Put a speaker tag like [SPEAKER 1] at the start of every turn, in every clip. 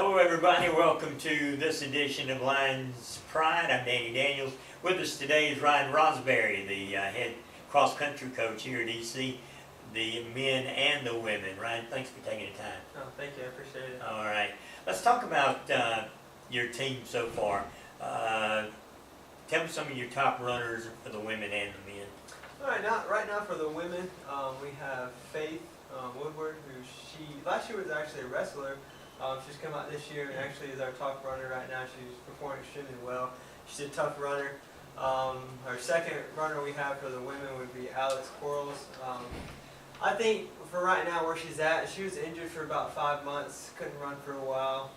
[SPEAKER 1] Hello everybody, welcome to this edition of Lions Pride. I'm Danny Daniels. With us today is Ryan Rosbury, the head cross-country coach here at EC, the men and the women. Ryan, thanks for taking the time.
[SPEAKER 2] Oh, thank you, I appreciate it.
[SPEAKER 1] All right, let's talk about your team so far. Tell me some of your top runners for the women and the men.
[SPEAKER 2] All right, right now for the women, we have Faith Woodward, who last year was actually a wrestler. She's come out this year and actually is our top runner right now. She's performing extremely well. She's a tough runner. Our second runner we have for the women would be Alex Quarles. I think for right now where she's at, she was injured for about 5 months, couldn't run for a while.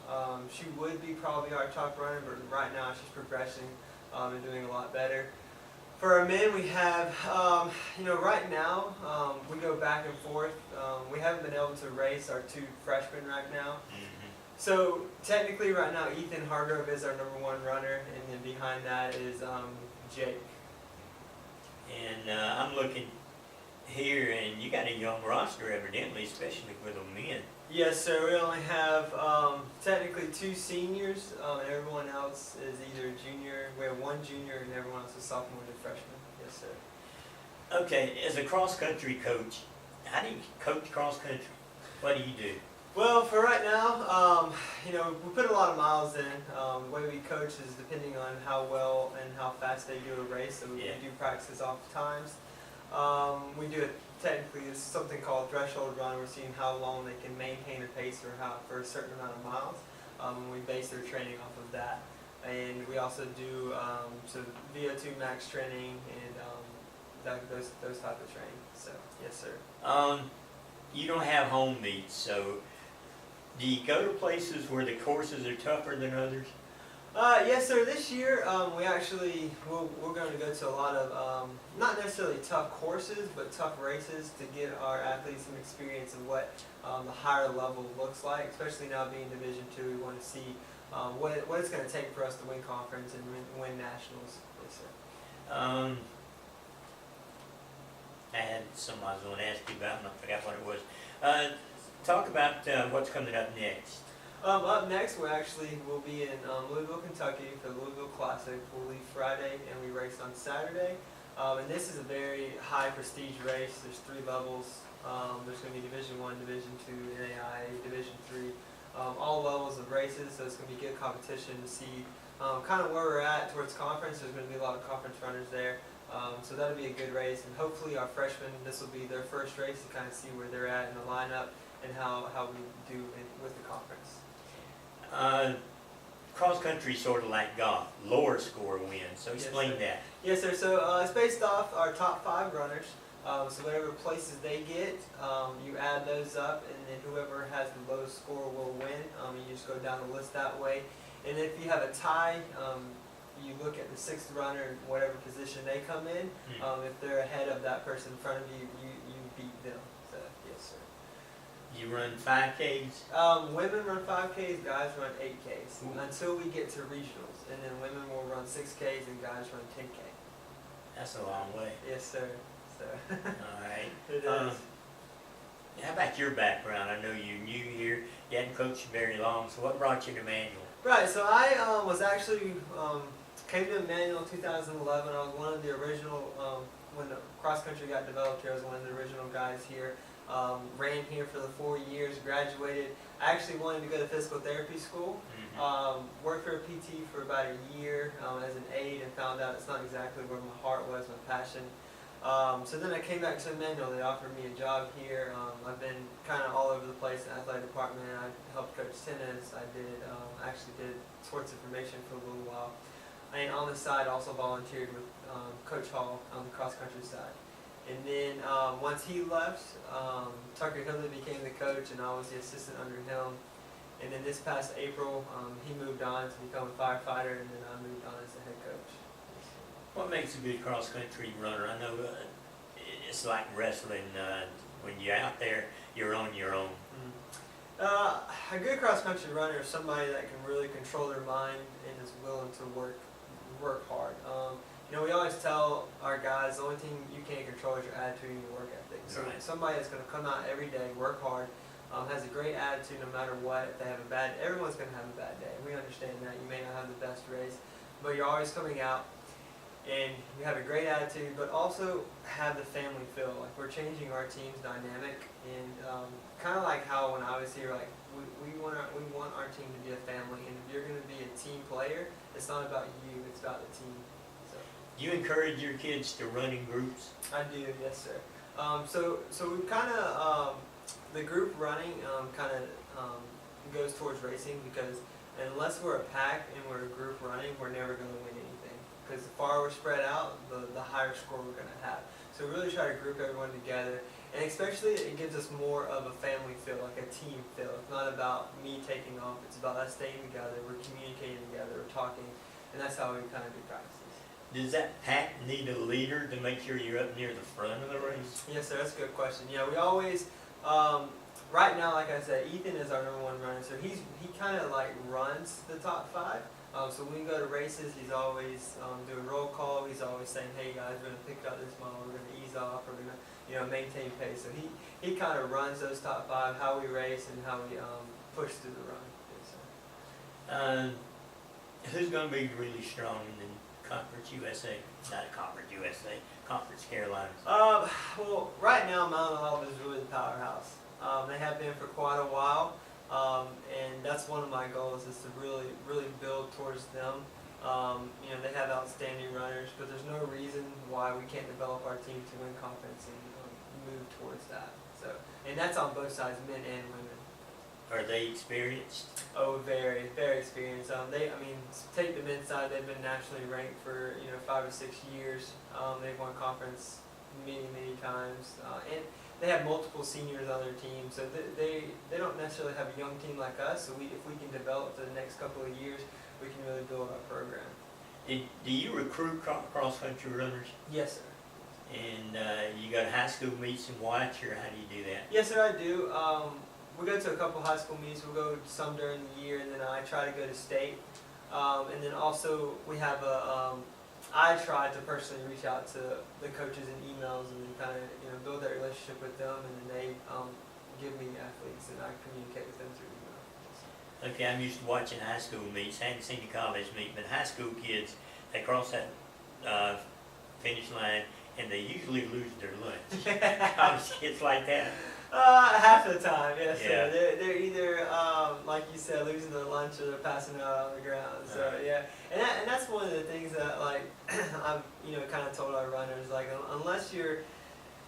[SPEAKER 2] She would be probably our top runner, but right now she's progressing and doing a lot better. For our men, we have, right now, we go back and forth. We haven't been able to race our two freshmen right now. So technically right now, Ethan Hargrove is our #1 runner, and then behind that is Jake.
[SPEAKER 1] And I'm looking here, and you got a young roster evidently, especially for the men.
[SPEAKER 2] Yes, sir. We only have technically 2 seniors, and everyone else is either junior. We have 1 junior, and everyone else is sophomore to freshman. Yes, sir.
[SPEAKER 1] Okay, as a cross-country coach, how do you coach cross-country? What do you do?
[SPEAKER 2] Well, for right now, we put a lot of miles in. The way we coach is depending on how well and how fast they do a race. So we do practices off times. We do it technically, it's something called threshold run. We're seeing how long they can maintain a pace for a certain amount of miles. And we base their training off of that. And we also do VO2 max training and those type of training. So yes, sir.
[SPEAKER 1] You don't have home meets, so do you go to places where the courses are tougher than others?
[SPEAKER 2] Yes, sir. This year, we're going to go to a lot of not necessarily tough courses, but tough races to get our athletes some experience of what the higher level looks like. Especially now being Division II, we want to see what it's going to take for us to win conference and win nationals. Yes, sir.
[SPEAKER 1] I had something I was going to ask you about, and I forgot what it was. Talk about what's coming up next.
[SPEAKER 2] Up next, we'll be in Louisville, Kentucky for the Lugo Classic. We'll leave Friday and we race on Saturday. And this is a very high prestige race. There's 3 levels. There's going to be Division I, Division II, NAIA, Division III, all levels of races. So it's going to be good competition to see kind of where we're at towards conference. There's going to be a lot of conference runners there. So that'll be a good race. And hopefully our freshmen, this will be their first race to kind of see where they're at in the lineup and how we do with the conference.
[SPEAKER 1] Cross-country sort of like golf, lower score wins, so explain that.
[SPEAKER 2] Yes, sir. So it's based off our top 5 runners. So whatever places they get, you add those up, and then whoever has the lowest score will win. You just go down the list that way. And if you have a tie, you look at the 6th runner and whatever position they come in. If they're ahead of that person in front of you, you beat them. So, yes, sir.
[SPEAKER 1] You run 5Ks?
[SPEAKER 2] Women run 5Ks, guys run 8Ks until we get to regionals. And then women will run 6Ks and guys run 10K.
[SPEAKER 1] That's a long way.
[SPEAKER 2] Yes, sir. So
[SPEAKER 1] all right.
[SPEAKER 2] It is.
[SPEAKER 1] How about your background? I know you're new here. You hadn't coached very long, so what brought you to Manual?
[SPEAKER 2] Right, so I was actually, came to Manual in 2011. I was one of the original, when the cross country got developed here, I was one of the original guys here. Ran here for the 4 years, graduated. I actually wanted to go to physical therapy school. Worked for a PT for about a year as an aide and found out it's not exactly where my heart was, my passion. So then I came back to Manual. They offered me a job here. I've been kind of all over the place in the athletic department. I helped coach tennis. I actually did sports information for a little while. And on the side, also volunteered with Coach Hall on the cross country side. And then once he left, Tucker Hilley became the coach, and I was the assistant under him. And then this past April, he moved on to become a firefighter, and then I moved on as the head coach.
[SPEAKER 1] What makes a good cross-country runner? I know it's like wrestling. When you're out there, you're on your own.
[SPEAKER 2] A good cross-country runner is somebody that can really control their mind and is willing to work hard. We always tell our guys the only thing you can't control is your attitude and your work ethic. So somebody that's going to come out every day, work hard, has a great attitude no matter what. If they have a bad, everyone's going to have a bad day. We understand that. You may not have the best race, but you're always coming out and you have a great attitude, but also have the family feel. Like we're changing our team's dynamic, and kind of like how when I was here, like we want our team to be a family, and if you're going to be a team player, it's not about you, it's about the team. So
[SPEAKER 1] You encourage your kids to run in groups?
[SPEAKER 2] I do, yes sir. So we kind of the group running kind of goes towards racing, because unless we're a pack and we're a group running, we're never going to win anything. Because the farther we're spread out, the higher score we're going to have. So we really try to group everyone together, and especially it gives us more of a family feel, like a team feel. It's not about me taking off, it's about us staying together, we're communicating together, we're talking, and that's how we kind of do practices.
[SPEAKER 1] Does that pack need a leader to make sure you're up near the front of the race?
[SPEAKER 2] Yes sir, that's a good question. Yeah, we always, right now, like I said, Ethan is our #1 runner, so he kind of like runs the top 5. So when we go to races, he's always doing roll call. He's always saying, "Hey guys, we're gonna pick out this mile. We're gonna ease off. We're gonna maintain pace." So he kind of runs those top 5, how we race and how we push through the run. Yes,
[SPEAKER 1] Who's going to be really strong in Conference USA? Not Conference USA, Conference Carolinas.
[SPEAKER 2] well, right now Mount Olive is really the powerhouse. They have been for quite a while. And that's one of my goals, is to really build towards them. They have outstanding runners, but there's no reason why we can't develop our team to win conference and move towards that. So, and that's on both sides, men and women.
[SPEAKER 1] Are they experienced?
[SPEAKER 2] Oh, very, very experienced. Take the men's side. They've been nationally ranked for 5 or 6 years. They've won conference many times, and they have multiple seniors on their team, so they don't necessarily have a young team like us. So if we can develop for the next couple of years, we can really build our program.
[SPEAKER 1] Do you recruit cross-country runners?
[SPEAKER 2] Yes, sir.
[SPEAKER 1] And you go to high school meets and watch, or how do you do that?
[SPEAKER 2] Yes, sir, I do. We go to a couple high school meets. We'll go some during the year, and then I try to go to state. And then also we have I try to personally reach out to the coaches in emails and kind of build that relationship with them, and then they give me athletes, and I communicate with them through email.
[SPEAKER 1] Okay, I'm used to watching high school meets. I hadn't seen the college meet, but high school kids, they cross that finish line, and they usually lose their lunch. College kids like that?
[SPEAKER 2] Half the time, yes,
[SPEAKER 1] Yeah.
[SPEAKER 2] sir. They're either, like you said, losing their lunch, or they're passing out on the ground. So
[SPEAKER 1] Right.
[SPEAKER 2] yeah, and that's one of the things that like I've kind of told our runners, like unless you're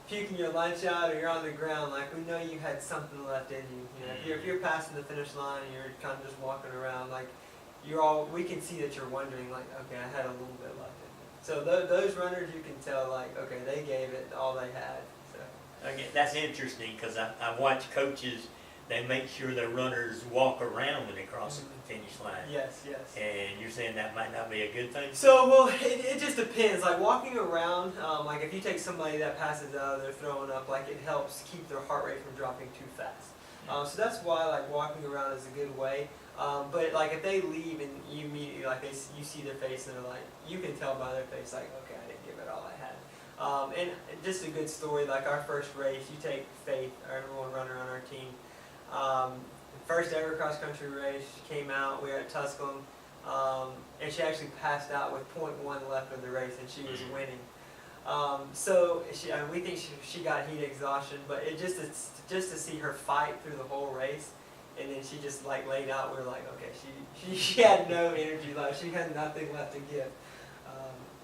[SPEAKER 2] puking your lunch out or you're on the ground, like we know you had something left in you. If you're passing the finish line and you're kind of just walking around, like we can see that you're wondering, like, okay, I had a little bit left in me. So those runners, you can tell, like, okay, they gave it all they had.
[SPEAKER 1] Okay, that's interesting, because I watch coaches, they make sure their runners walk around when they cross the finish line.
[SPEAKER 2] Yes.
[SPEAKER 1] And you're saying that might not be a good thing?
[SPEAKER 2] So, well, it just depends. Like walking around, like if you take somebody that passes out, they're throwing up, like it helps keep their heart rate from dropping too fast. So that's why like walking around is a good way. But like if they leave and you immediately, like you see their face and they're like, you can tell by their face, like, okay, I didn't give it all I had. And just a good story, like our first race, you take Faith, our #1 runner on our team. First ever cross country race, she came out, we were at Tusculum, and she actually passed out with .1 left of the race, and she was winning. So we think she got heat exhaustion, but it just to see her fight through the whole race, and then she just like laid out. We're like, okay, she had no energy left. She had nothing left to give.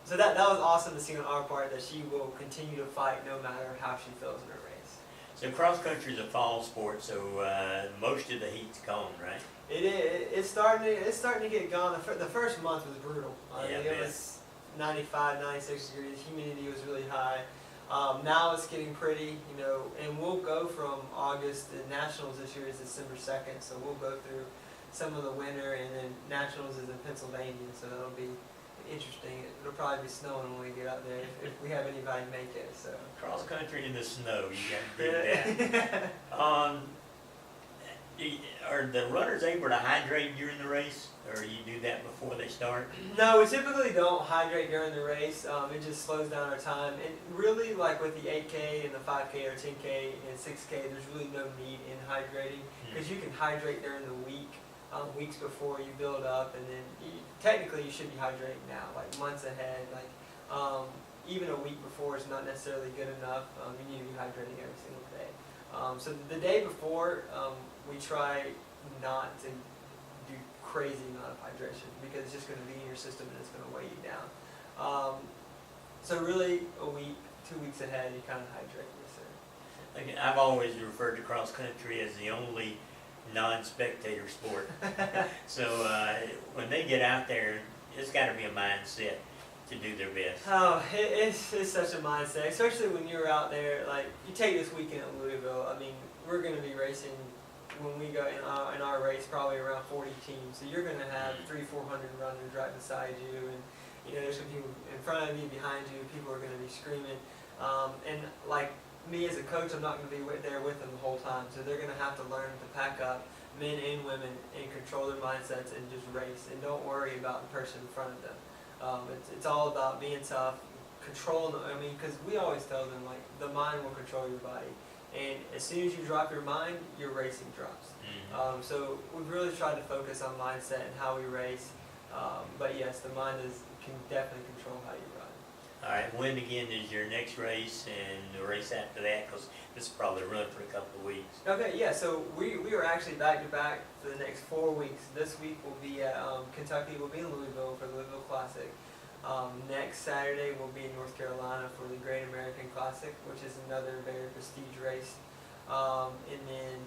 [SPEAKER 2] So that was awesome to see on our part, that she will continue to fight no matter how she feels in her race.
[SPEAKER 1] So cross country is a fall sport, so most of the heat's gone, right?
[SPEAKER 2] It's starting to get gone. The first month was brutal. It was 95, 96 degrees. Humidity was really high. Now it's getting pretty, and we'll go from August. The Nationals this year is December 2nd, so we'll go through some of the winter, and then Nationals is in Pennsylvania, so that'll be interesting. It'll probably be snowing when we get out there, if we have anybody make it. So
[SPEAKER 1] cross country in the snow, you got to do that. Are the runners able to hydrate during the race, or you do that before they start?
[SPEAKER 2] No, we typically don't hydrate during the race. It just slows down our time. And really, like with the 8K and the 5K or 10K and 6K, there's really no need in hydrating because you can hydrate during the week, weeks before you build up, and then technically you should be hydrating now, like months ahead. Like even a week before is not necessarily good enough. You need to be hydrating every single day. So the day before, we try not to do crazy amount of hydration because it's just going to be in your system and it's going to weigh you down. So really, a week, 2 weeks ahead, you kind of hydrate yourself.
[SPEAKER 1] Again, I've always referred to cross country as the only non-spectator sport. So when they get out there, it's got to be a mindset to do their best.
[SPEAKER 2] Oh, it's such a mindset, especially when you're out there. Like you take this weekend at Louisville. I mean, we're going to be racing when we go in our race probably around 40 teams. So you're going to have 300-400 runners right beside you, and there's some people in front of you, behind you. People are going to be screaming, and like me as a coach, I'm not going to be there with them the whole time. So they're going to have to learn to pack up, men and women, and control their mindsets and just race, and don't worry about the person in front of them. It's all about being tough, controlling. Because we always tell them like the mind will control your body. And as soon as you drop your mind, your racing drops. So we've really tried to focus on mindset and how we race. But yes, the mind can definitely control how you run.
[SPEAKER 1] All right, when again is your next race and the race after that? Because this is probably run for a couple of weeks.
[SPEAKER 2] Okay, yeah, so we are actually back to back for the next 4 weeks. This week we'll be at Kentucky, we'll be in Louisville for the Lugo Classic. Next Saturday we'll be in North Carolina for the Great American Classic, which is another very prestige race. And then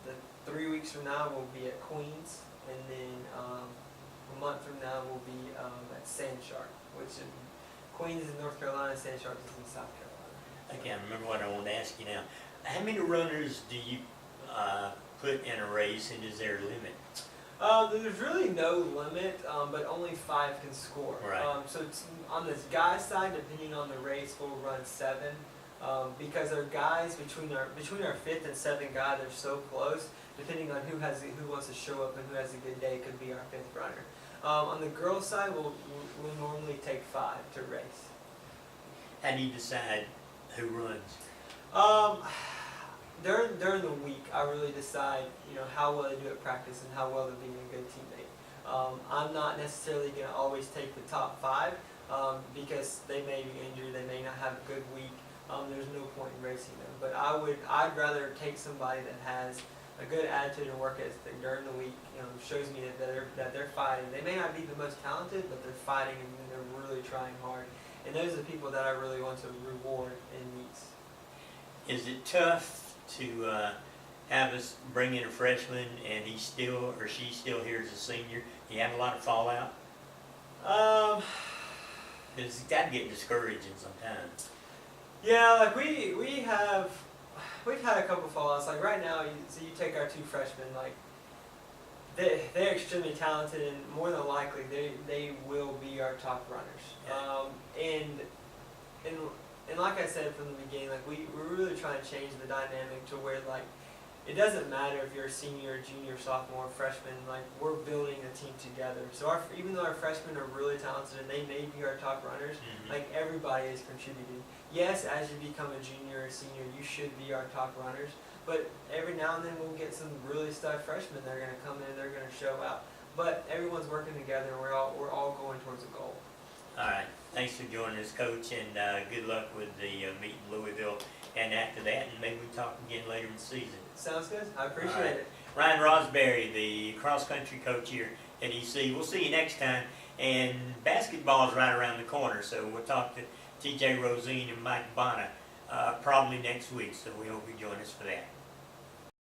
[SPEAKER 2] the 3 weeks from now we'll be at Queens, and then a month from now we'll be at Sand Shark, which is Queens is in North Carolina, Sand Shark is in South Carolina.
[SPEAKER 1] I can't remember what I wanted to ask you now. How many runners do you put in a race, and is there a limit?
[SPEAKER 2] There's really no limit, but only 5 can score.
[SPEAKER 1] Right.
[SPEAKER 2] So it's, on this guy's side, depending on the race, we'll run 7 because our guys between our 5th and 7th guy, they're so close. Depending on who wants to show up and who has a good day, could be our 5th runner. On the girls' side, we'll normally take 5 to race.
[SPEAKER 1] How do you decide who runs?
[SPEAKER 2] During the week, I really decide, how well they do at practice and how well they're being a good teammate. I'm not necessarily going to always take the top 5 because they may be injured, they may not have a good week. There's no point in racing them. But I'd rather take somebody that has a good attitude and work ethic during the week. Shows me that they're fighting. They may not be the most talented, but they're fighting and they're really trying hard. And those are the people that I really want to reward in meets.
[SPEAKER 1] Is it tough to have us bring in a freshman and he's still or she's still here as a senior? Do you have a lot of fallout? It's got to get discouraging sometimes.
[SPEAKER 2] Yeah, like we've had a couple fallouts. Like right now, you take our 2 freshmen, like they're extremely talented, and more than likely they will be our top runners.
[SPEAKER 1] Yeah.
[SPEAKER 2] And like I said from the beginning, like we're really trying to change the dynamic to where like it doesn't matter if you're a senior, junior, sophomore, freshman. Like we're building a team together. So even though our freshmen are really talented and they may be our top runners, like everybody is contributing. Yes, as you become a junior or senior, you should be our top runners. But every now and then we'll get some really stud freshmen that are going to come in, they're going to show out. But everyone's working together, and we're all going towards a goal.
[SPEAKER 1] All right. Thanks for joining us, Coach, and good luck with the meet in Louisville. And after that, and maybe we talk again later in the season.
[SPEAKER 2] Sounds good. I appreciate it.
[SPEAKER 1] Ryan Rosbury, the cross-country coach here at EC. We'll see you next time. And basketball is right around the corner, so we'll talk to TJ Rosine and Mike Bonner probably next week, so we hope you join us for that.